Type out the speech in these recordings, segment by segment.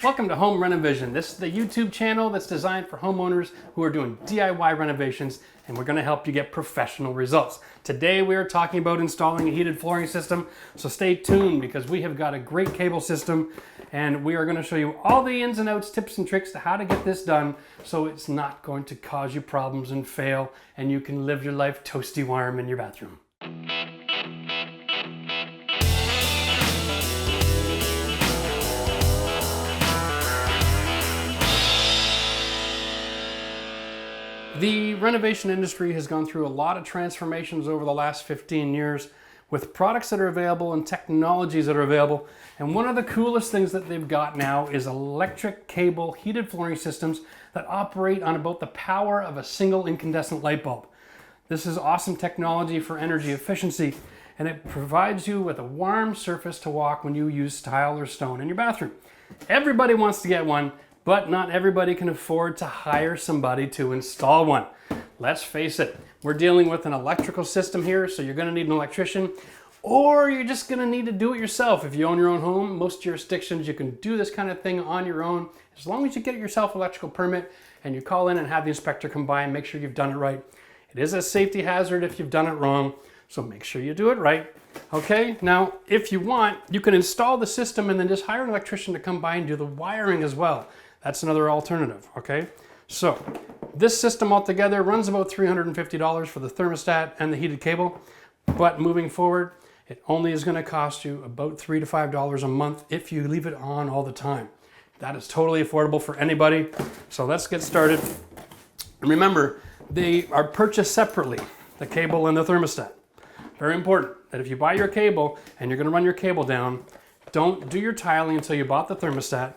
Welcome to Home Renovision. This is the YouTube channel that's designed for homeowners who are doing DIY renovations, and we're going to help you get professional results. Today we are talking about installing a heated flooring system, so stay tuned because we have got a great cable system and we are going to show you all the ins and outs, tips and tricks to how to get this done so it's not going to cause you problems and fail and you can live your life toasty warm in your bathroom. The renovation industry has gone through a lot of transformations over the last 15 years with products that are available and technologies that are available. And one of the coolest things that they've got now is electric cable heated flooring systems that operate on about the power of a single incandescent light bulb. This is awesome technology for energy efficiency, and it provides you with a warm surface to walk when you use tile or stone in your bathroom. Everybody wants to get one, but not everybody can afford to hire somebody to install one. Let's face it, we're dealing with an electrical system here, so you're gonna need an electrician, or you're just gonna need to do it yourself. If you own your own home, most jurisdictions, you can do this kind of thing on your own, as long as you get yourself an electrical permit and you call in and have the inspector come by and make sure you've done it right. It is a safety hazard if you've done it wrong, so make sure you do it right. Okay, now if you want, you can install the system and then just hire an electrician to come by and do the wiring as well. That's another alternative, okay? So this system altogether runs about $350 for the thermostat and the heated cable, but moving forward, it only is gonna cost you about $3 to $5 a month if you leave it on all the time. That is totally affordable for anybody. So let's get started. Remember, they are purchased separately, the cable and the thermostat. Very important that if you buy your cable and you're gonna run your cable down, don't do your tiling until you bought the thermostat,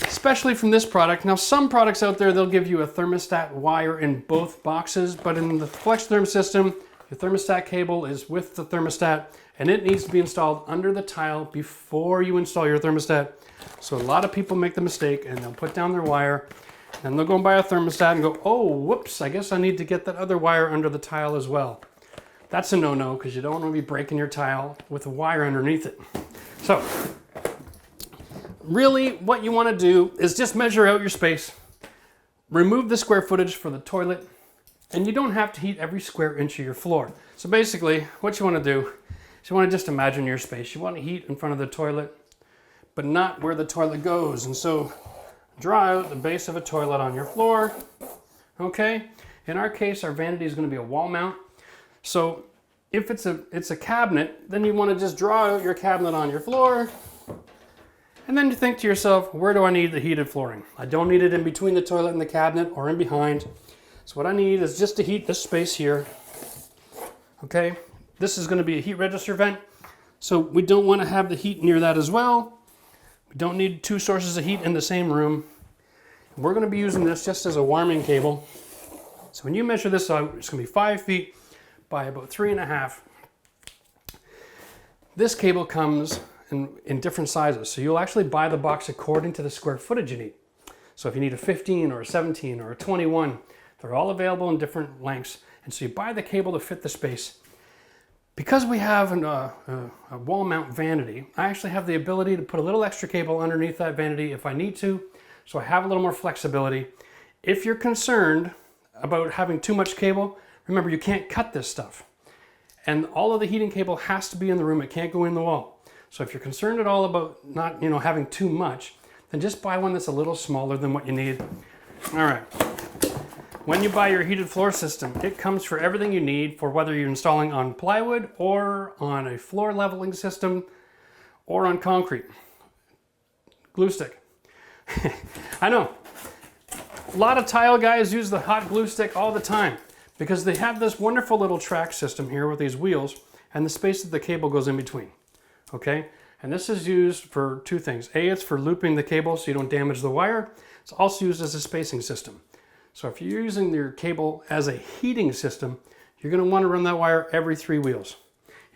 especially from this product. Now, some products out there, they'll give you a thermostat wire in both boxes, but in the FlexTherm system, your thermostat cable is with the thermostat and it needs to be installed under the tile before you install your thermostat. So a lot of people make the mistake and they'll put down their wire and they'll go and buy a thermostat and go, oh, whoops, I guess I need to get that other wire under the tile as well. That's a no-no because you don't want to be breaking your tile with a wire underneath it. So really, what you want to do is just measure out your space, remove the square footage for the toilet, and you don't have to heat every square inch of your floor. So basically, what you want to do is you want to just imagine your space. You want to heat in front of the toilet, but not where the toilet goes. And so draw out the base of a toilet on your floor, okay? In our case, our vanity is going to be a wall mount. So if it's a cabinet, then you want to just draw out your cabinet on your floor. And then you think to yourself, where do I need the heated flooring? I don't need it in between the toilet and the cabinet or in behind. So what I need is just to heat this space here. Okay, this is going to be a heat register vent. So we don't want to have the heat near that as well. We don't need two sources of heat in the same room. We're going to be using this just as a warming cable. So when you measure this out, it's going to be 5 feet by about 3.5. This cable comes in different sizes. So you'll actually buy the box according to the square footage you need. So if you need a 15 or a 17 or a 21, they're all available in different lengths. And so you buy the cable to fit the space. Because we have a wall mount vanity, I actually have the ability to put a little extra cable underneath that vanity if I need to. So I have a little more flexibility. If you're concerned about having too much cable, remember you can't cut this stuff. And all of the heating cable has to be in the room. It can't go in the wall. So if you're concerned at all about not, having too much, then just buy one that's a little smaller than what you need. All right. When you buy your heated floor system, it comes for everything you need for whether you're installing on plywood or on a floor leveling system or on concrete. Glue stick. I know. A lot of tile guys use the hot glue stick all the time because they have this wonderful little track system here with these wheels and the space that the cable goes in between. Okay, and this is used for two things. A, it's for looping the cable so you don't damage the wire. It's also used as a spacing system. So if you're using your cable as a heating system, you're going to want to run that wire every 3 wheels.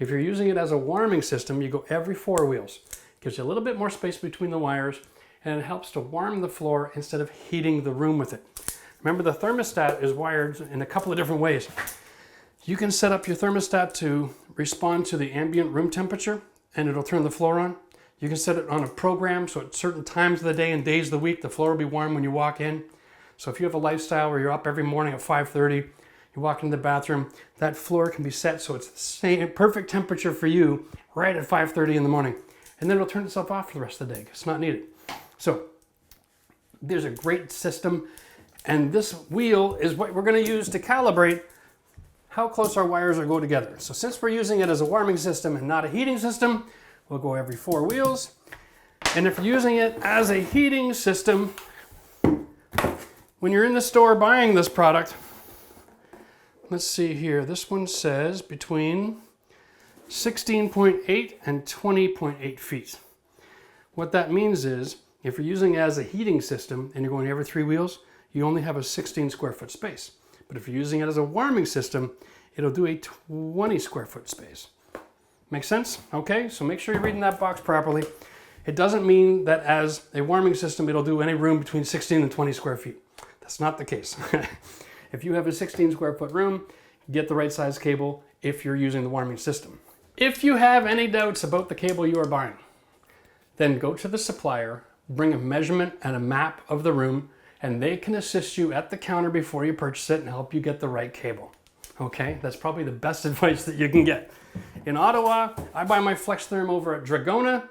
If you're using it as a warming system, you go every 4 wheels. It gives you a little bit more space between the wires, and it helps to warm the floor instead of heating the room with it. Remember, the thermostat is wired in a couple of different ways. You can set up your thermostat to respond to the ambient room temperature, and it'll turn the floor on. You can set it on a program, so at certain times of the day and days of the week, the floor will be warm when you walk in. So if you have a lifestyle where you're up every morning at 5:30, you walk into the bathroom, that floor can be set so it's the same perfect temperature for you right at 5:30 in the morning. And then it'll turn itself off for the rest of the day. It's not needed. So there's a great system. And this wheel is what we're going to use to calibrate how close our wires are go together. So since we're using it as a warming system and not a heating system, we'll go every 4 wheels. And if you're using it as a heating system, when you're in the store buying this product, let's see here, this one says between 16.8 and 20.8 feet. What that means is, if you're using it as a heating system and you're going every 3 wheels, you only have a 16 square foot space. But if you're using it as a warming system, it'll do a 20 square foot space. Make sense? Okay, so make sure you're reading that box properly. It doesn't mean that as a warming system, it'll do any room between 16 and 20 square feet. That's not the case. If you have a 16 square foot room, get the right size cable if you're using the warming system. If you have any doubts about the cable you are buying, then go to the supplier, bring a measurement and a map of the room, and they can assist you at the counter before you purchase it and help you get the right cable. Okay, that's probably the best advice that you can get. In Ottawa, I buy my FlexTherm over at Dragona.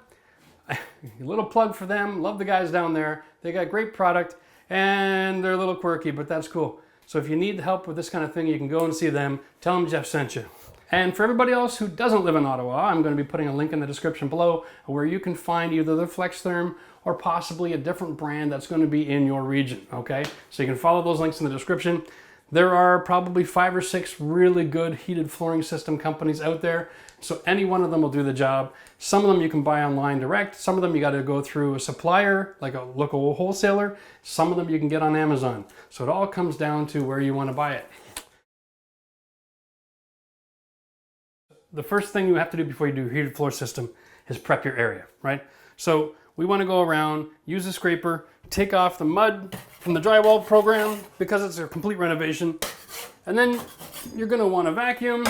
A little plug for them, love the guys down there. They got great product and they're a little quirky, but that's cool. So if you need help with this kind of thing, you can go and see them. Tell them Jeff sent you. And for everybody else who doesn't live in Ottawa, I'm going to be putting a link in the description below where you can find either the FlexTherm or possibly a different brand that's going to be in your region, okay? So you can follow those links in the description. There are probably 5 or 6 really good heated flooring system companies out there, so any one of them will do the job. Some of them you can buy online direct. Some of them you got to go through a supplier, like a local wholesaler. Some of them you can get on Amazon. So it all comes down to where you want to buy it. The first thing you have to do before you do a heated floor system is prep your area, right? So we want to go around, use a scraper, take off the mud from the drywall program because it's a complete renovation. And then you're going to want to vacuum.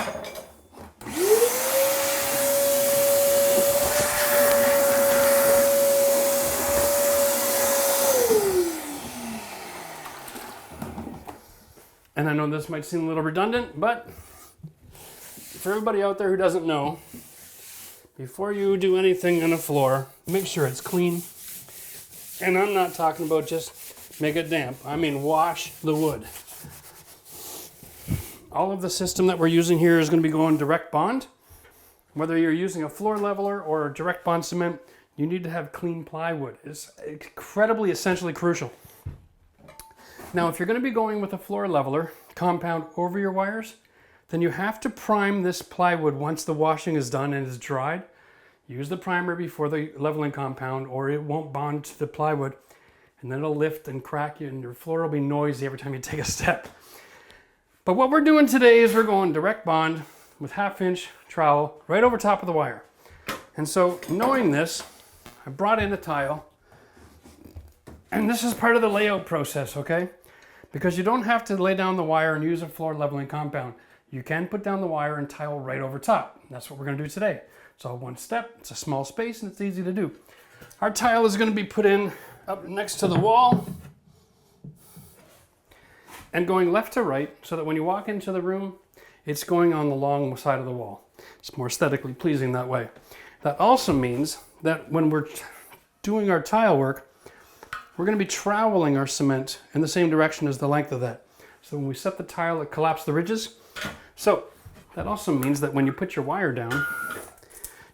And I know this might seem a little redundant, but for everybody out there who doesn't know, before you do anything on a floor, make sure it's clean. And I'm not talking about just make it damp. I mean wash the wood. All of the system that we're using here is going to be going direct bond. Whether you're using a floor leveler or direct bond cement, you need to have clean plywood. It's incredibly essentially crucial. Now, if you're going to be going with a floor leveler compound over your wires, then you have to prime this plywood once the washing is done and is dried. Use the primer before the leveling compound or it won't bond to the plywood and then it'll lift and crack you and your floor will be noisy every time you take a step. But what we're doing today is we're going direct bond with 1/2 inch trowel right over top of the wire. And so knowing this, I brought in a tile and this is part of the layout process, okay? Because you don't have to lay down the wire and use a floor leveling compound. You can put down the wire and tile right over top. That's what we're going to do today. It's all one step, it's a small space, and it's easy to do. Our tile is going to be put in up next to the wall and going left to right so that when you walk into the room, it's going on the long side of the wall. It's more aesthetically pleasing that way. That also means that when we're doing our tile work, we're going to be troweling our cement in the same direction as the length of that. So when we set the tile, it collapses the ridges. So that also means that when you put your wire down,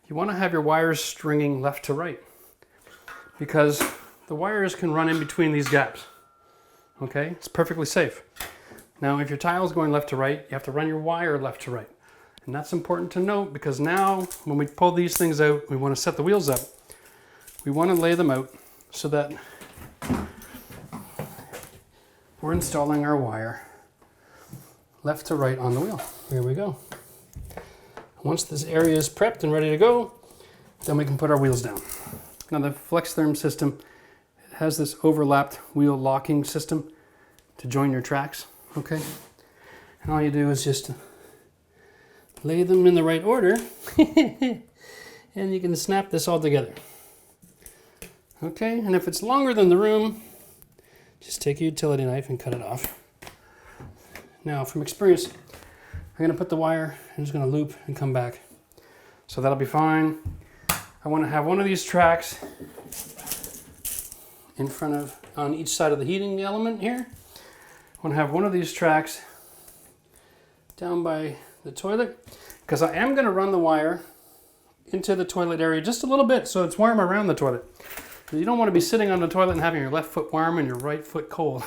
you want to have your wires stringing left to right because the wires can run in between these gaps. Okay, it's perfectly safe. Now, if your tile is going left to right, you have to run your wire left to right. And that's important to note because now when we pull these things out, we want to set the wheels up. We want to lay them out so that we're installing our wire left to right on the wheel. Here we go. Once this area is prepped and ready to go, then we can put our wheels down. Now the FlexTherm system, it has this overlapped wheel locking system to join your tracks, okay? And all you do is just lay them in the right order and you can snap this all together. Okay, and if it's longer than the room, just take a utility knife and cut it off. Now, from experience, I'm going to put the wire, I'm just going to loop and come back. So that'll be fine. I want to have one of these tracks in front of, on each side of the heating element here. I want to have one of these tracks down by the toilet, because I am going to run the wire into the toilet area just a little bit so it's warm around the toilet. You don't want to be sitting on the toilet and having your left foot warm and your right foot cold.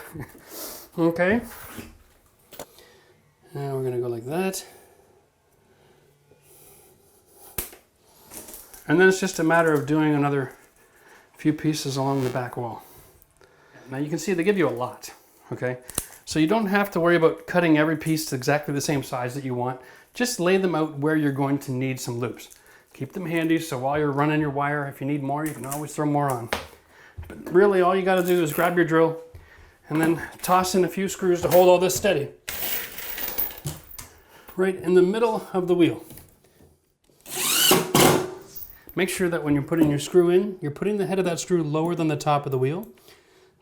Okay. Now we're going to go like that. And then it's just a matter of doing another few pieces along the back wall. Now you can see they give you a lot, okay? So you don't have to worry about cutting every piece to exactly the same size that you want. Just lay them out where you're going to need some loops. Keep them handy so while you're running your wire, if you need more, you can always throw more on. But really all you got to do is grab your drill and then toss in a few screws to hold all this steady. Right in the middle of the wheel. Make sure that when you're putting your screw in, you're putting the head of that screw lower than the top of the wheel.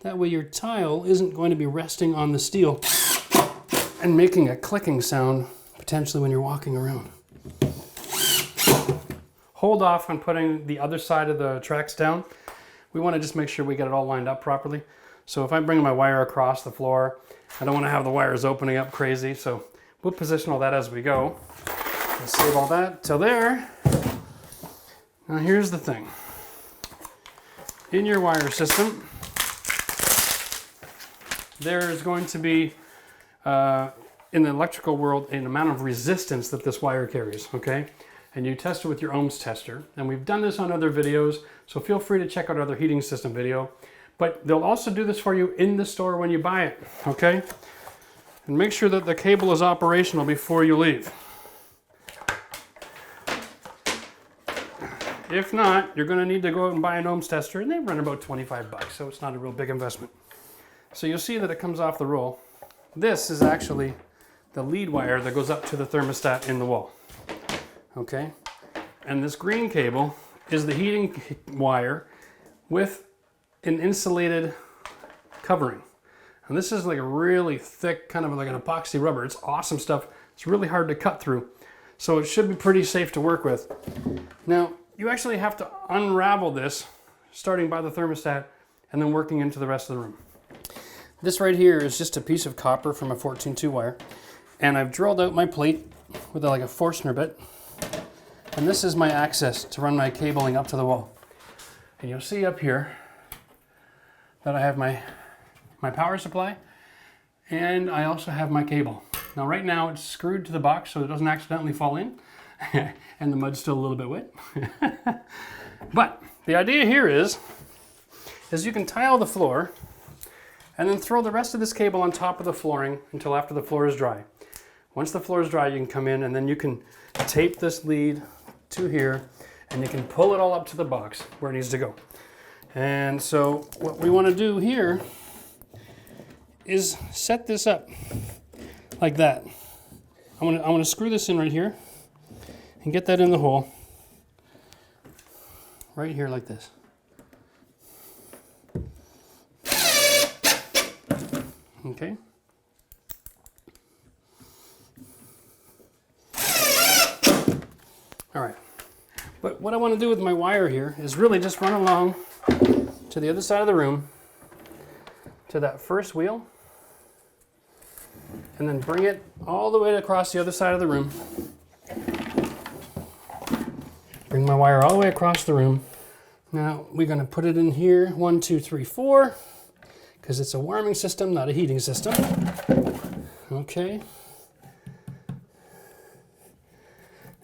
That way your tile isn't going to be resting on the steel and making a clicking sound potentially when you're walking around. Hold off on putting the other side of the tracks down. We want to just make sure we get it all lined up properly. So if I'm bringing my wire across the floor, I don't want to have the wires opening up crazy. So we'll position all that as we go. Let's save all that till there. Now here's the thing. In your wire system, there's going to be, in the electrical world, an amount of resistance that this wire carries, okay? And you test it with your ohms tester. And we've done this on other videos, so feel free to check out our other heating system video. But they'll also do this for you in the store when you buy it, okay? And make sure that the cable is operational before you leave. If not, you're going to need to go out and buy an ohms tester, and they run about 25 bucks, so it's not a real big investment. So you'll see that it comes off the roll. This is actually the lead wire that goes up to the thermostat in the wall. Okay? And this green cable is the heating wire with an insulated covering. And this is like a really thick, kind of like an epoxy rubber. It's awesome stuff. It's really hard to cut through. So it should be pretty safe to work with. Now, you actually have to unravel this, starting by the thermostat and then working into the rest of the room. This right here is just a piece of copper from a 14-2 wire. And I've drilled out my plate with like a Forstner bit. And this is my access to run my cabling up to the wall. And you'll see up here that I have my power supply, and I also have my cable. Now right now it's screwed to the box so it doesn't accidentally fall in, and the mud's still a little bit wet. But the idea here is you can tile the floor and then throw the rest of this cable on top of the flooring until after the floor is dry. Once the floor is dry, you can come in and then you can tape this lead to here and you can pull it all up to the box where it needs to go. And so what we want to do here is set this up like that. I'm gonna screw this in right here and get that in the hole right here like this. Okay. All right. But what I want to do with my wire here is really just run along to the other side of the room to that first wheel and then bring it all the way across the other side of the room. Bring my wire all the way across the room. Now we're going to put it in here 1, 2, 3, 4 because it's a warming system, not a heating system. Okay.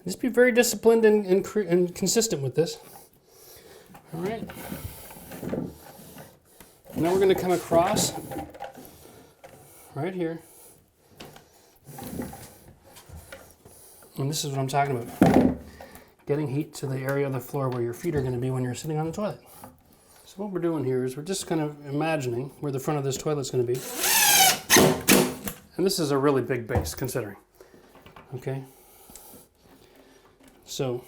Just be very disciplined and consistent with this. All right. Now we're going to come across right here. And this is what I'm talking about. Getting heat to the area of the floor where your feet are going to be when you're sitting on the toilet. So what we're doing here is we're just kind of imagining where the front of this toilet's going to be. And this is a really big base, considering. Okay? So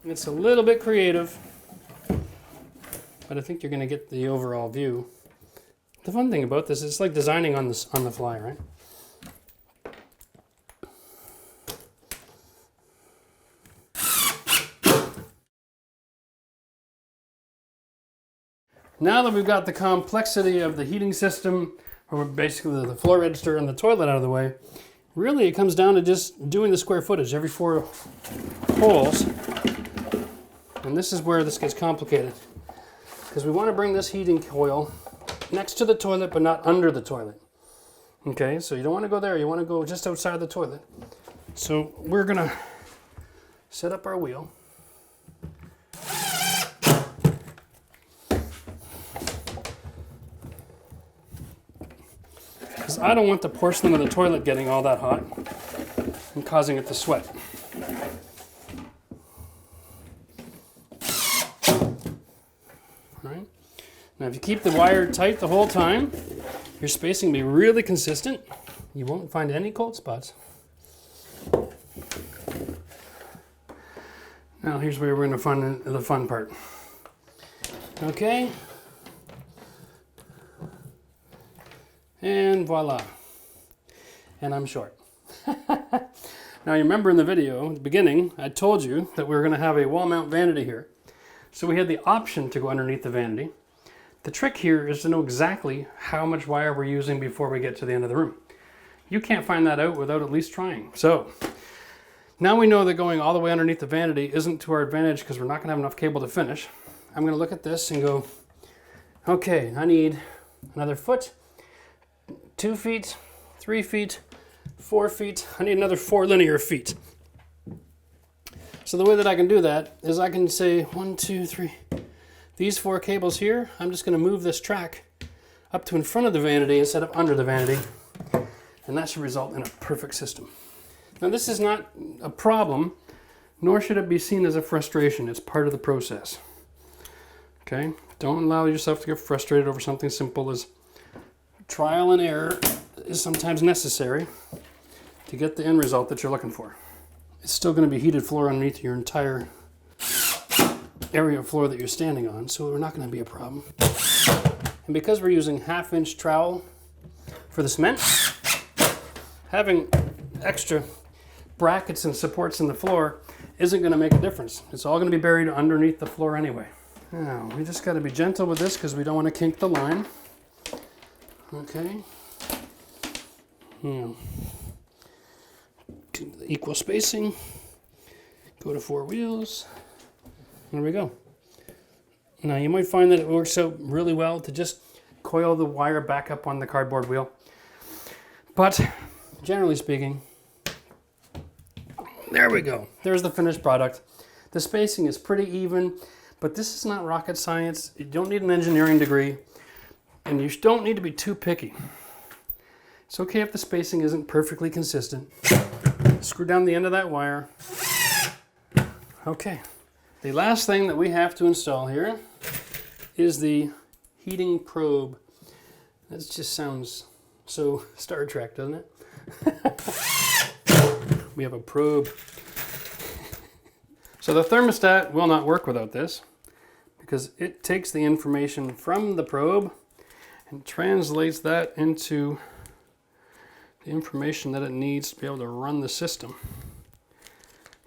It's a little bit creative, but I think you're going to get the overall view. The fun thing about this is it's like designing on the fly, right? Now that we've got the complexity of the heating system, or basically the floor register and the toilet out of the way, really it comes down to just doing the square footage every 4 holes. And this is where this gets complicated, because we want to bring this heating coil next to the toilet but not under the toilet. Okay, so you don't want to go there, you want to go just outside the toilet. So we're going to set up our wheel. Because I don't want the porcelain of the toilet getting all that hot and causing it to sweat. Right? Now if you keep the wire tight the whole time, your spacing will be really consistent. You won't find any cold spots. Now here's where we're going to find the fun part. Okay. And voila. And I'm short. Now you remember in the video, at the beginning, I told you that we were going to have a wall mount vanity here. So we had the option to go underneath the vanity. The trick here is to know exactly how much wire we're using before we get to the end of the room. You can't find that out without at least trying. So now we know that going all the way underneath the vanity isn't to our advantage because we're not going to have enough cable to finish. I'm going to look at this and go, okay, I need another foot, 2 feet, 3 feet, 4 feet. I need another 4 linear feet. So the way that I can do that is I can say 1, 2, 3. These 4 cables here, I'm just going to move this track up to in front of the vanity instead of under the vanity. And that should result in a perfect system. Now this is not a problem, nor should it be seen as a frustration. It's part of the process. Okay? Don't allow yourself to get frustrated over something simple as trial and error is sometimes necessary to get the end result that you're looking for. It's still going to be heated floor underneath your entire area of floor that you're standing on, so we're not going to be a problem. And because we're using 1/2-inch trowel for the cement, having extra brackets and supports in the floor isn't going to make a difference. It's all going to be buried underneath the floor anyway. Now, we just got to be gentle with this because we don't want to kink the line. Okay. Now, equal spacing. Go to 4 wheels. There we go. Now you might find that it works out really well to just coil the wire back up on the cardboard wheel. But generally speaking, there we go. There's the finished product. The spacing is pretty even, but this is not rocket science. You don't need an engineering degree, and you don't need to be too picky. It's okay if the spacing isn't perfectly consistent. Screw down the end of that wire. Okay. The last thing that we have to install here is the heating probe. That just sounds so Star Trek, doesn't it? We have a probe. So the thermostat will not work without this because it takes the information from the probe and translates that into the information that it needs to be able to run the system.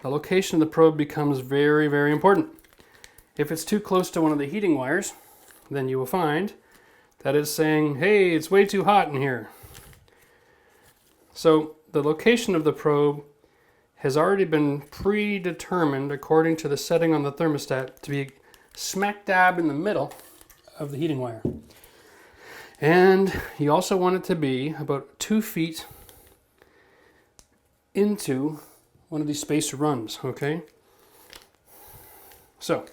The location of the probe becomes very, very important. If it's too close to one of the heating wires, then you will find that it's saying, hey, it's way too hot in here. So the location of the probe has already been predetermined according to the setting on the thermostat to be smack dab in the middle of the heating wire. And you also want it to be about 2 feet into one of these spacer runs, okay? So,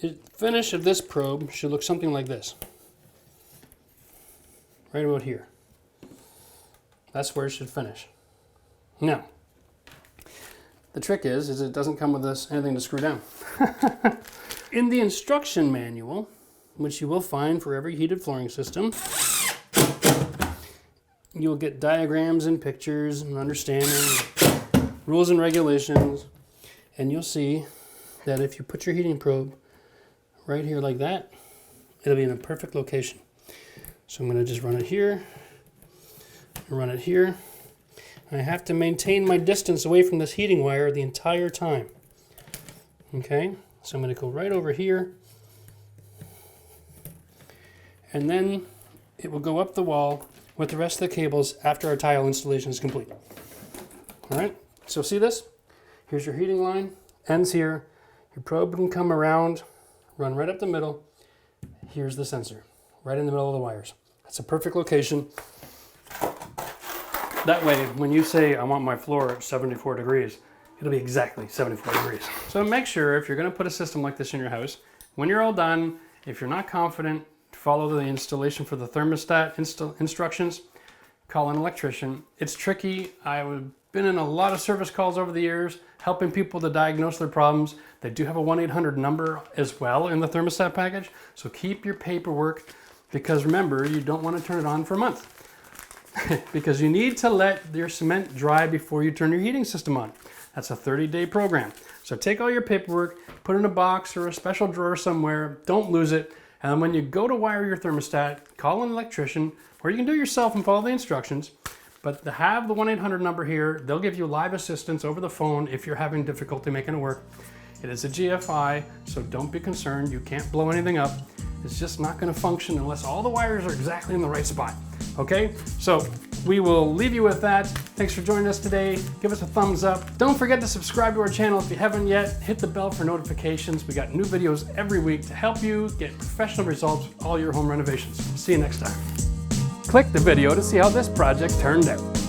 the finish of this probe should look something like this. Right about here. That's where it should finish. Now, the trick is it doesn't come with this anything to screw down. In the instruction manual, which you will find for every heated flooring system, you'll get diagrams and pictures and understanding, rules and regulations, and you'll see that if you put your heating probe right here like that, it'll be in a perfect location. So I'm going to just run it here, run it here. I have to maintain my distance away from this heating wire the entire time. Okay, so I'm going to go right over here, and then it will go up the wall with the rest of the cables after our tile installation is complete. All right, so see this? Here's your heating line, ends here. Your probe can come around, run right up the middle. Here's the sensor, right in the middle of the wires. That's a perfect location. That way, when you say, I want my floor at 74 degrees, it'll be exactly 74 degrees. So make sure if you're gonna put a system like this in your house, when you're all done, if you're not confident, follow the installation for the thermostat instructions, call an electrician. It's tricky. I've been in a lot of service calls over the years, helping people to diagnose their problems. They do have a 1-800 number as well in the thermostat package. So keep your paperwork, because remember, you don't want to turn it on for a month. Because you need to let your cement dry before you turn your heating system on. That's a 30-day program. So take all your paperwork, put it in a box or a special drawer somewhere, don't lose it. And then when you go to wire your thermostat, call an electrician, or you can do it yourself and follow the instructions. But to have the 1-800 number here, they'll give you live assistance over the phone if you're having difficulty making it work. It is a GFI, so don't be concerned. You can't blow anything up. It's just not going to function unless all the wires are exactly in the right spot. Okay, so we will leave you with that. Thanks for joining us today. Give us a thumbs up. Don't forget to subscribe to our channel if you haven't yet. Hit the bell for notifications. We got new videos every week to help you get professional results with all your home renovations. See you next time. Click the video to see how this project turned out.